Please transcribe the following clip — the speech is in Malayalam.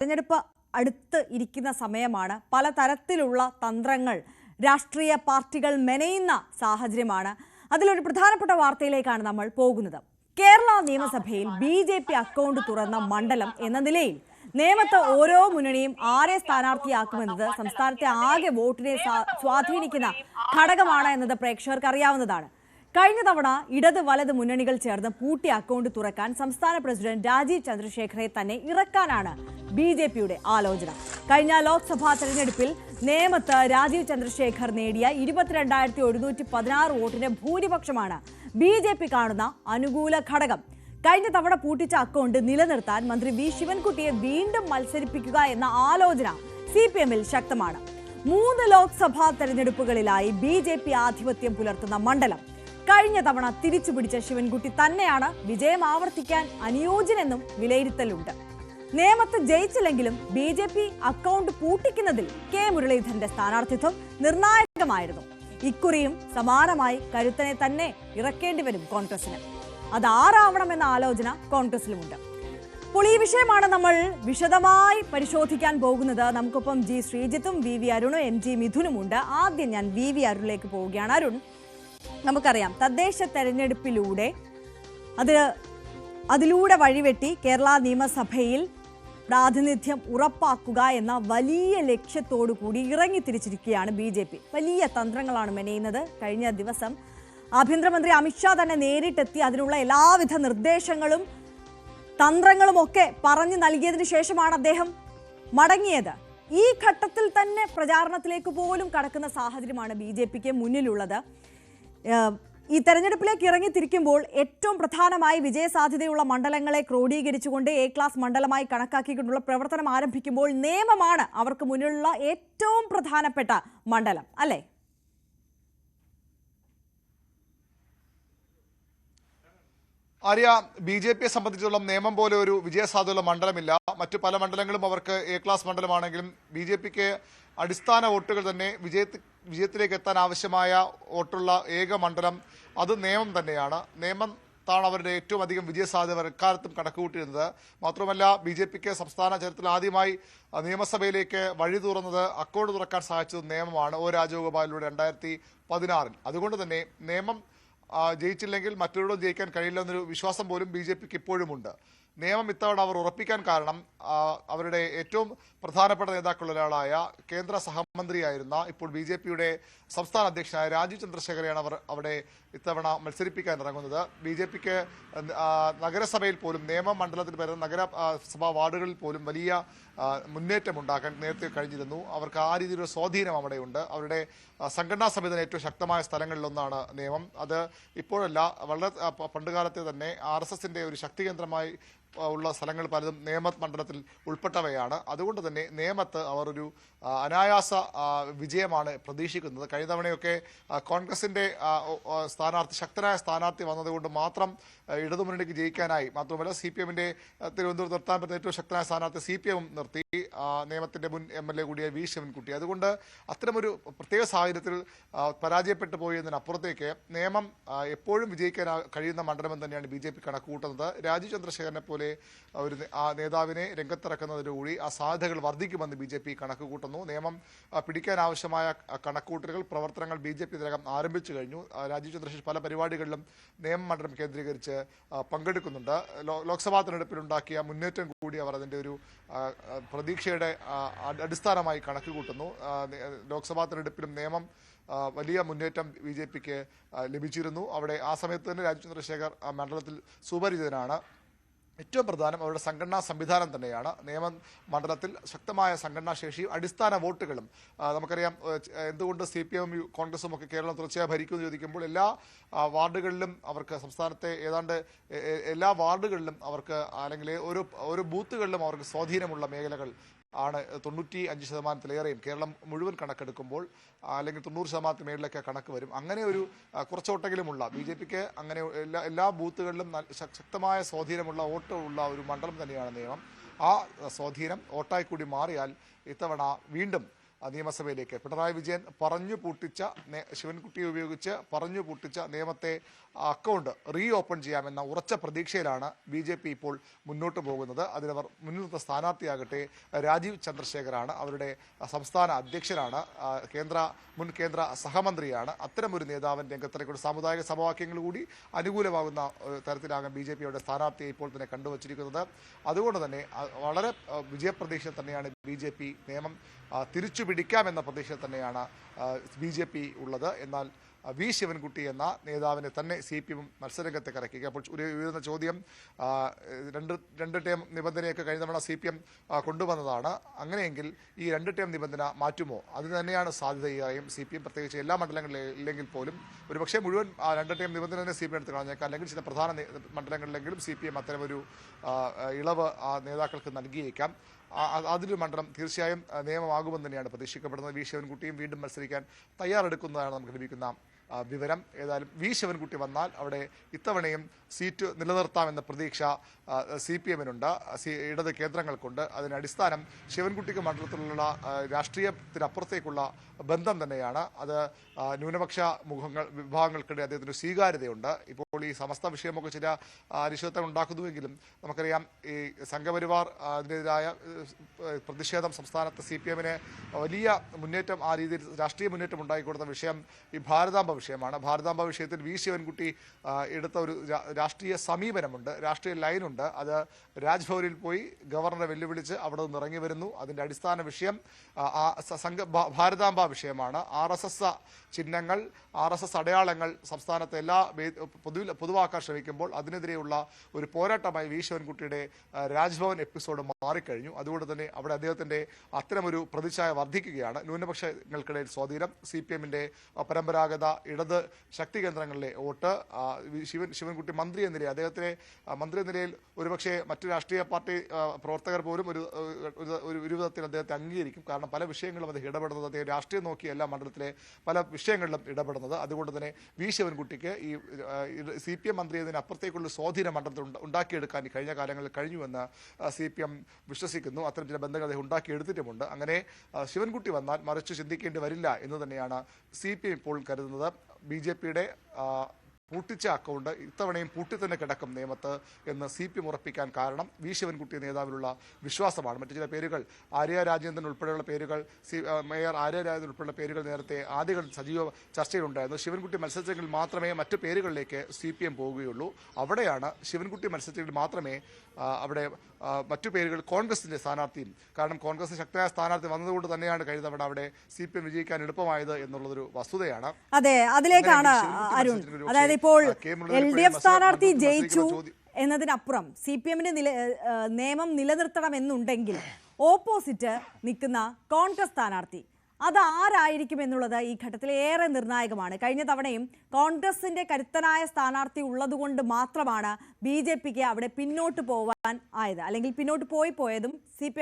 തെരഞ്ഞെടുപ്പ് അടുത്ത് ഇരിക്കുന്ന സമയമാണ്. പലതരത്തിലുള്ള തന്ത്രങ്ങൾ രാഷ്ട്രീയ പാർട്ടികൾ മെനയുന്ന സാഹചര്യമാണ്. അതിലൊരു പ്രധാനപ്പെട്ട വാർത്തയിലേക്കാണ് നമ്മൾ പോകുന്നത്. കേരള നിയമസഭയിൽ BJP അക്കൗണ്ട് തുറന്ന മണ്ഡലം എന്ന നിലയിൽ നേമത്ത് ഓരോ മുന്നണിയും ആരെ സ്ഥാനാർത്ഥിയാക്കുമെന്നത് സംസ്ഥാനത്തെ ആകെ വോട്ടിനെ സ്വാധീനിക്കുന്ന ഘടകമാണ് എന്നത് പ്രേക്ഷകർക്ക് അറിയാവുന്നതാണ്. കഴിഞ്ഞ തവണ ഇടത് വലത് മുന്നണികൾ ചേർന്ന് പൂട്ടിയ അക്കൗണ്ട് തുറക്കാൻ സംസ്ഥാന പ്രസിഡന്റ് രാജീവ് ചന്ദ്രശേഖറെ തന്നെ ഇറക്കാനാണ് BJPയുടെ ആലോചന. കഴിഞ്ഞ ലോക്സഭാ തെരഞ്ഞെടുപ്പിൽ നേമത്ത് രാജീവ് ചന്ദ്രശേഖർ നേടിയ 22,116 വോട്ടിന്റെ ഭൂരിപക്ഷമാണ് BJP കാണുന്ന അനുകൂല ഘടകം. കഴിഞ്ഞ തവണ പൂട്ടിച്ച അക്കൗണ്ട് നിലനിർത്താൻ മന്ത്രി V ശിവൻകുട്ടിയെ വീണ്ടും മത്സരിപ്പിക്കുക എന്ന ആലോചന CPM-ൽ ശക്തമാണ്. 3 ലോക്സഭാ തെരഞ്ഞെടുപ്പുകളിലായി BJP ആധിപത്യം പുലർത്തുന്ന മണ്ഡലം കഴിഞ്ഞ തവണ തിരിച്ചുപിടിച്ച ശിവൻകുട്ടി തന്നെയാണ് വിജയം ആവർത്തിക്കാൻ അനുയോജ്യനെന്നും വിലയിരുത്തലുണ്ട്. നേമത്ത് ജയിച്ചില്ലെങ്കിലും BJP അക്കൗണ്ട് പൂട്ടിക്കുന്നതിൽ K മുരളീധരന്റെ സ്ഥാനാർത്ഥിത്വം നിർണായകമായിരുന്നു. ഇക്കുറിയും സമാനമായി കരുത്തനെ തന്നെ ഇറക്കേണ്ടി വരും കോൺഗ്രസിന്. അത് ആരാവണമെന്ന ആലോചന കോൺഗ്രസിലുമുണ്ട്. അപ്പോൾ ഈ വിഷയമാണ് നമ്മൾ വിശദമായി പരിശോധിക്കാൻ പോകുന്നത്. നമുക്കൊപ്പം G ശ്രീജിത്തും VV അരുണും MG മിഥുനുമുണ്ട്. ആദ്യം ഞാൻ VV അരുണിലേക്ക് പോവുകയാണ്. അരുൺ, നമുക്കറിയാം തദ്ദേശ തെരഞ്ഞെടുപ്പിലൂടെ അതിലൂടെ വഴിവെട്ടി കേരള നിയമസഭയിൽ പ്രാതിനിധ്യം ഉറപ്പാക്കുക എന്ന വലിയ ലക്ഷ്യത്തോടു കൂടി ഇറങ്ങിത്തിരിച്ചിരിക്കുകയാണ് BJP. വലിയ തന്ത്രങ്ങളാണ് മെനയുന്നത്. കഴിഞ്ഞ ദിവസം ആഭ്യന്തരമന്ത്രി അമിത്ഷാ തന്നെ നേരിട്ടെത്തി അതിനുള്ള എല്ലാവിധ നിർദ്ദേശങ്ങളും തന്ത്രങ്ങളും ഒക്കെ പറഞ്ഞു നൽകിയതിനു ശേഷമാണ് അദ്ദേഹം മടങ്ങിയത്. ഈ ഘട്ടത്തിൽ തന്നെ പ്രചാരണത്തിലേക്ക് പോലും കടക്കുന്ന സാഹചര്യമാണ് BJPക്ക് മുന്നിലുള്ളത്. ഈ തെരഞ്ഞെടുപ്പിലേക്ക് ഇറങ്ങിത്തിരിക്കുമ്പോൾ ഏറ്റവും പ്രധാനമായി വിജയസാധ്യതയുള്ള മണ്ഡലങ്ങളെ ക്രോഡീകരിച്ചുകൊണ്ട് A ക്ലാസ് മണ്ഡലമായി കണക്കാക്കിക്കൊണ്ടുള്ള പ്രവർത്തനം ആരംഭിക്കുമ്പോൾ നേമമാണ് അവർക്ക് മുന്നിലുള്ള ഏറ്റവും പ്രധാനപ്പെട്ട മണ്ഡലം, അല്ലേ? ആര്യ, BJPയെ സംബന്ധിച്ചിടത്തോളം നേമം പോലെ ഒരു വിജയസാധ്യതയുള്ള മണ്ഡലമില്ല. മറ്റു പല മണ്ഡലങ്ങളും അവർക്ക് A ക്ലാസ് മണ്ഡലമാണെങ്കിലും BJPക്ക് അടിസ്ഥാന വോട്ടുകൾ തന്നെ വിജയത്തിലേക്ക് എത്താൻ ആവശ്യമായ വോട്ടുള്ള ഏക മണ്ഡലം അത് നേമം തന്നെയാണ്. നേമത്താണ് അവരുടെ ഏറ്റവും അധികം വിജയസാധ്യത എക്കാലത്തും കണക്കുകൂട്ടിയിരുന്നത്. മാത്രമല്ല BJPക്ക് സംസ്ഥാന ചരിത്രത്തിൽ ആദ്യമായി നിയമസഭയിലേക്ക് വഴി തുറന്നത് അക്കൗണ്ട് തുറക്കാൻ സഹായിച്ചത് നേമമാണ്. O രാജഗോപാലിലൂടെ 2016. അതുകൊണ്ട് തന്നെ നേമം ജയിച്ചില്ലെങ്കിൽ മറ്റൊരിടവും ജയിക്കാൻ കഴിയില്ല എന്നൊരു വിശ്വാസം പോലും BJPക്ക് ഇപ്പോഴുമുണ്ട്. നിയമം ഇത്തവണ അവർ ഉറപ്പിക്കാൻ കാരണം അവരുടെ ഏറ്റവും പ്രധാനപ്പെട്ട നേതാക്കളിൽ ഒരാളായ കേന്ദ്ര സഹമന്ത്രിയായിരുന്ന ഇപ്പോൾ BJPയുടെ സംസ്ഥാന അധ്യക്ഷനായ രാജീവ് ചന്ദ്രശേഖരെയാണ് അവർ അവിടെ ഇത്തവണ മത്സരിപ്പിക്കാൻ ഇറങ്ങുന്നത്. BJPക്ക് നഗരസഭയിൽ പോലും നേമം മണ്ഡലത്തിൽ വരുന്ന നഗരസഭാ വാർഡുകളിൽ പോലും വലിയ മുന്നേറ്റം ഉണ്ടാക്കാൻ നേരത്തെ കഴിഞ്ഞിരുന്നു. അവർക്ക് ആ രീതിയിലൊരു സ്വാധീനം അവിടെയുണ്ട്. അവരുടെ സംഘടനാ സംവിധാനം ഏറ്റവും ശക്തമായ സ്ഥലങ്ങളിലൊന്നാണ് നേമം. അത് ഇപ്പോഴല്ല, വളരെ പണ്ടുകാലത്തെ തന്നെ RSSന്റെ ഒരു ശക്തി കേന്ദ്രമായി ഉള്ള സ്ഥലങ്ങൾ പലതും നേമത്ത് മണ്ഡലത്തിൽ ഉൾപ്പെട്ടവയാണ്. അതുകൊണ്ട് തന്നെ നേമത്ത് അവർ ഒരു അനായാസ വിജയമാണ് പ്രതീക്ഷിക്കുന്നത്. കഴിഞ്ഞ തവണയൊക്കെ കോൺഗ്രസിന്റെ ശക്തനായ സ്ഥാനാർത്ഥി വന്നതുകൊണ്ട് മാത്രം ഇടതുമുന്നണിക്ക് ജയിക്കാനായി, മാത്രമല്ല CPM-ന്റെ തിരുവനന്തപുരത്ത് നിർത്താൻ പറ്റുന്ന ഏറ്റവും ശക്തനായ സ്ഥാനാർത്ഥി CPM നിർത്തി, നേമത്തിന്റെ മുൻ MLA കൂടിയ V ശിവൻകുട്ടി. അതുകൊണ്ട് അത്തരമൊരു പ്രത്യേക സാഹചര്യത്തിൽ പരാജയപ്പെട്ടു പോയതിനപ്പുറത്തേക്ക് നേമം എപ്പോഴും വിജയിക്കാൻ കഴിയുന്ന മണ്ഡലം തന്നെയാണ് BJP കണക്കുകൂട്ടുന്നത്. രാജീവ് ചന്ദ്രശേഖരനെ പോലെ ഒരു നേതാവിനെ രംഗത്തിറക്കുന്നതിലൂടെ ആ സാധ്യതകൾ വർദ്ധിക്കുമെന്ന് BJP കണക്ക് കൂട്ടുന്നു. നിയമം പിടിക്കാൻ ആവശ്യമായ കണക്കൂട്ടലുകൾ പ്രവർത്തനങ്ങൾ BJP ഇതിനകം ആരംഭിച്ചു കഴിഞ്ഞു. രാജീവ് ചന്ദ്രശേഖർ പല പരിപാടികളിലും നിയമ മണ്ഡലം കേന്ദ്രീകരിച്ച് പങ്കെടുക്കുന്നുണ്ട്. ലോക്സഭാ തെരഞ്ഞെടുപ്പിലുണ്ടാക്കിയ മുന്നേറ്റം കൂടി അവർ അതിൻ്റെ ഒരു പ്രതീക്ഷയുടെ അടിസ്ഥാനമായി കണക്ക് കൂട്ടുന്നു. ലോക്സഭാ തെരഞ്ഞെടുപ്പിലും നിയമം വലിയ മുന്നേറ്റം BJPക്ക് ലഭിച്ചിരുന്നു. അവിടെ ആ സമയത്ത് തന്നെ രാജീവ് ചന്ദ്രശേഖർ മണ്ഡലത്തിൽ സുപരിചിതനാണ്. ഏറ്റവും പ്രധാനം അവരുടെ സംഘടനാ സംവിധാനം തന്നെയാണ്. നിയമ മണ്ഡലത്തിൽ ശക്തമായ സംഘടനാ ശേഷിയും അടിസ്ഥാന വോട്ടുകളും. നമുക്കറിയാം എന്തുകൊണ്ട് CPM കോൺഗ്രസും ഒക്കെ കേരളം തുടർച്ചയായി ഭരിക്കുമെന്ന് ചോദിക്കുമ്പോൾ എല്ലാ വാർഡുകളിലും അവർക്ക് സംസ്ഥാനത്തെ ഏതാണ്ട് എല്ലാ വാർഡുകളിലും അവർക്ക് അല്ലെങ്കിൽ ഓരോ ബൂത്തുകളിലും അവർക്ക് സ്വാധീനമുള്ള മേഖലകൾ ആണ് 95%-ലേറെയും കേരളം മുഴുവൻ കണക്കെടുക്കുമ്പോൾ, അല്ലെങ്കിൽ 90% മേളിലൊക്കെ കണക്ക് വരും. അങ്ങനെ ഒരു കുറച്ചോട്ടെങ്കിലുമുള്ള BJPക്ക് അങ്ങനെ എല്ലാ ബൂത്തുകളിലും ശക്തമായ സ്വാധീനമുള്ള വോട്ടുള്ള ഒരു മണ്ഡലം തന്നെയാണ് നിയമം. ആ സ്വാധീനം വോട്ടായി കൂടി മാറിയാൽ ഇത്തവണ വീണ്ടും നിയമസഭയിലേക്ക്. പിണറായി വിജയൻ പറഞ്ഞു പൂട്ടിച്ച ശിവൻകുട്ടിയെ ഉപയോഗിച്ച് പറഞ്ഞു പൂട്ടിച്ച നിയമത്തെ അക്കൗണ്ട് റീ ഓപ്പൺ ചെയ്യാമെന്ന ഉറച്ച പ്രതീക്ഷയിലാണ് BJP ഇപ്പോൾ മുന്നോട്ട് പോകുന്നത്. അതിലവർ മുൻനിർത്ത സ്ഥാനാർത്ഥിയാകട്ടെ രാജീവ് ചന്ദ്രശേഖറാണ്, അവരുടെ സംസ്ഥാന അധ്യക്ഷനാണ്, മുൻ കേന്ദ്ര സഹമന്ത്രിയാണ്. അത്തരമൊരു നേതാവിൻ രംഗത്തിലേക്കൂടെ സാമുദായിക സമവാക്യങ്ങൾ കൂടി അനുകൂലമാകുന്ന തരത്തിലാകും BJPയുടെ സ്ഥാനാർത്ഥിയെ ഇപ്പോൾ തന്നെ കണ്ടുവച്ചിരിക്കുന്നത്. അതുകൊണ്ട് തന്നെ വളരെ വിജയപ്രതീക്ഷ തന്നെയാണ് BJP നിയമം തിരിച്ചു പിടിക്കാമെന്ന പ്രതീക്ഷ തന്നെയാണ് BJP ഉള്ളത്. എന്നാൽ വി ശിവൻകുട്ടി എന്ന നേതാവിനെ തന്നെ CPM മത്സരരംഗത്തേക്ക് ഇറക്കുക. അപ്പോൾ ഉയരുന്ന ചോദ്യം, രണ്ട് ടേം നിബന്ധനയൊക്കെ കഴിഞ്ഞ തവണ CPM കൊണ്ടുവന്നതാണ്. അങ്ങനെയെങ്കിൽ ഈ 2 ടേം നിബന്ധന മാറ്റുമോ? അതിന് തന്നെയാണ് സാധ്യതയായും CPM, പ്രത്യേകിച്ച് എല്ലാ മണ്ഡലങ്ങളിലും ഇല്ലെങ്കിൽ പോലും ഒരുപക്ഷെ മുഴുവൻ 2 ടേം നിബന്ധന തന്നെ CPM എടുത്ത് കളഞ്ഞേക്കാം. അല്ലെങ്കിൽ ചില പ്രധാന മണ്ഡലങ്ങളിലെങ്കിലും CPM അത്തരമൊരു ഇളവ് നേതാക്കൾക്ക് നൽകിയേക്കാം. അതിലൊരു മണ്ഡലം തീർച്ചയായും നിയമമാകുമെന്ന് തന്നെയാണ് പ്രതീക്ഷിക്കപ്പെടുന്നത്. വി ശിവൻകുട്ടിയും വീണ്ടും മത്സരിക്കാൻ തയ്യാറെടുക്കുന്നതാണ് നമുക്ക് ലഭിക്കുന്ന വിവരം. ഏതായാലും വി ശിവൻകുട്ടി വന്നാൽ അവിടെ ഇത്തവണയും സീറ്റ് നിലനിർത്താമെന്ന പ്രതീക്ഷ CPMനുണ്ട്, ഇടത് കേന്ദ്രങ്ങൾക്കുണ്ട്. അതിന് അടിസ്ഥാനം ശിവൻകുട്ടിക്ക് മണ്ഡലത്തിലുള്ള രാഷ്ട്രീയത്തിനപ്പുറത്തേക്കുള്ള ബന്ധം തന്നെയാണ്. അത് ന്യൂനപക്ഷ വിഭാഗങ്ങൾക്കിടെ അദ്ദേഹത്തിന് സ്വീകാര്യതയുണ്ട്. ഇപ്പോൾ ഈ സമസ്ത വിഷയമൊക്കെ ചില അനിശ്ചിതത്വം ഉണ്ടാക്കുന്നുവെങ്കിലും നമുക്കറിയാം ഈ സംഘപരിവാർ അതിനെതിരായ പ്രതിഷേധം സംസ്ഥാനത്ത് CPMന് വലിയ മുന്നേറ്റം, ആ രീതിയിൽ രാഷ്ട്രീയ മുന്നേറ്റം ഉണ്ടായിക്കൊടുത്ത വിഷയം ഈ ഭാരതാംബ വിഷയമാണ്. ഭാരതാംബ വിഷയത്തിൽ വി ശിവൻകുട്ടി എടുത്ത ഒരു രാഷ്ട്രീയ സമീപനമുണ്ട്, രാഷ്ട്രീയ ലൈനുണ്ട്. അത് രാജ്ഭവനിൽ പോയി ഗവർണറെ വെല്ലുവിളിച്ച് അവിടെ നിന്ന് ഇറങ്ങി വരുന്നു. അതിൻ്റെ അടിസ്ഥാന വിഷയം ഭാരതാംബ വിഷയമാണ്. RSS ചിഹ്നങ്ങൾ, RSS അടയാളങ്ങൾ സംസ്ഥാനത്തെ എല്ലാ പൊതുവാക്കാൻ ശ്രമിക്കുമ്പോൾ അതിനെതിരെയുള്ള ഒരു പോരാട്ടമായി വി ശിവൻകുട്ടിയുടെ രാജ്ഭവൻ എപ്പിസോഡ് മാറിക്കഴിഞ്ഞു. അതുകൊണ്ട് തന്നെ അവിടെ അദ്ദേഹത്തിൻ്റെ അത്തരമൊരു പ്രതിച്ഛായ വർദ്ധിക്കുകയാണ്. ന്യൂനപക്ഷങ്ങൾക്കിടയിൽ സ്വാധീനം, CPMന്റെ പരമ്പരാഗത ഇടത് ശക്തി കേന്ദ്രങ്ങളിലെ വോട്ട്, ശിവൻകുട്ടി മന്ത്രി എന്ന നിലയിൽ അദ്ദേഹത്തിനെ മന്ത്രി എന്ന നിലയിൽ ഒരുപക്ഷെ മറ്റു രാഷ്ട്രീയ പാർട്ടി പ്രവർത്തകർ പോലും ഒരു വിധത്തിൽ അദ്ദേഹത്തെ അംഗീകരിക്കും. കാരണം പല വിഷയങ്ങളും അദ്ദേഹം ഇടപെടുന്നത്, അദ്ദേഹം രാഷ്ട്രീയം നോക്കി എല്ലാ മണ്ഡലത്തിലെ പല വിഷയങ്ങളിലും ഇടപെടുന്നത്. അതുകൊണ്ട് തന്നെ വി ശിവൻകുട്ടിക്ക് ഈ CPM മന്ത്രി എന്നതിന് അപ്പുറത്തേക്കുള്ള സ്വാധീന മണ്ഡലത്തിൽ ഉണ്ടാക്കിയെടുക്കാൻ ഈ കഴിഞ്ഞ കാലങ്ങളിൽ കഴിഞ്ഞുവെന്ന് CPM വിശ്വസിക്കുന്നു. അത്തരം ചില ബന്ധങ്ങൾ അദ്ദേഹം ഉണ്ടാക്കിയെടുത്തിട്ടുമുണ്ട്. അങ്ങനെ ശിവൻകുട്ടി വന്നാൽ മറിച്ച് ചിന്തിക്കേണ്ടി വരില്ല എന്ന് തന്നെയാണ് CPM ഇപ്പോൾ കരുതുന്നത്. BJPയുടെ പൂട്ടിച്ച അക്കൗണ്ട് ഇത്തവണയും പൂട്ടി തന്നെ കിടക്കും നിയമത്ത് എന്ന് CPM ഉറപ്പിക്കാൻ കാരണം വി ശിവൻകുട്ടി നേതാവിലുള്ള വിശ്വാസമാണ്. മറ്റു ചില പേരുകൾ, ആര്യ രാജേന്ദ്രൻ ഉൾപ്പെടെയുള്ള പേരുകൾ, മേയർ ആര്യ രാജേന്ദ്രൻ ഉൾപ്പെടെയുള്ള പേരുകൾ നേരത്തെ ആദ്യഘട്ട സജീവ ചർച്ചയിലുണ്ടായിരുന്നു. ശിവൻകുട്ടി മത്സരിച്ചെങ്കിൽ മാത്രമേ മറ്റു പേരുകളിലേക്ക് CPM പോവുകയുള്ളൂ. അവിടെയാണ് ശിവൻകുട്ടി മത്സരിച്ചെങ്കിൽ മാത്രമേ അവിടെ മറ്റു പേരുകൾ കോൺഗ്രസിന്റെ സ്ഥാനാർത്ഥിയും, കാരണം കോൺഗ്രസിന് ശക്തമായ സ്ഥാനാർത്ഥി വന്നതുകൊണ്ട് തന്നെയാണ് കഴിഞ്ഞ തവണ അവിടെ CPM വിജയിക്കാൻ എളുപ്പമായത് എന്നുള്ളതൊരു വസ്തുതയാണ്. അതെ, അതിലേക്കാണ് അരുൺ. അതായത് ഇപ്പോൾ LDF സ്ഥാനാർത്ഥി ജയിച്ചു എന്നതിനപ്പുറം CPMന് നിയമം നിലനിർത്തണമെന്നുണ്ടെങ്കിൽ ഓപ്പോസിറ്റ് നിൽക്കുന്ന കോൺഗ്രസ് സ്ഥാനാർത്ഥി അത് ആരായിരിക്കും എന്നുള്ളത് ഈ ഘട്ടത്തിൽ ഏറെ നിർണായകമാണ്. കഴിഞ്ഞ തവണയും കോൺഗ്രസിന്റെ കരുത്തനായ സ്ഥാനാർത്ഥി ഉള്ളതുകൊണ്ട് മാത്രമാണ് BJPക്ക് അവിടെ പിന്നോട്ട് പോവാൻ ആയത്, അല്ലെങ്കിൽ പിന്നോട്ട് പോയതും CPM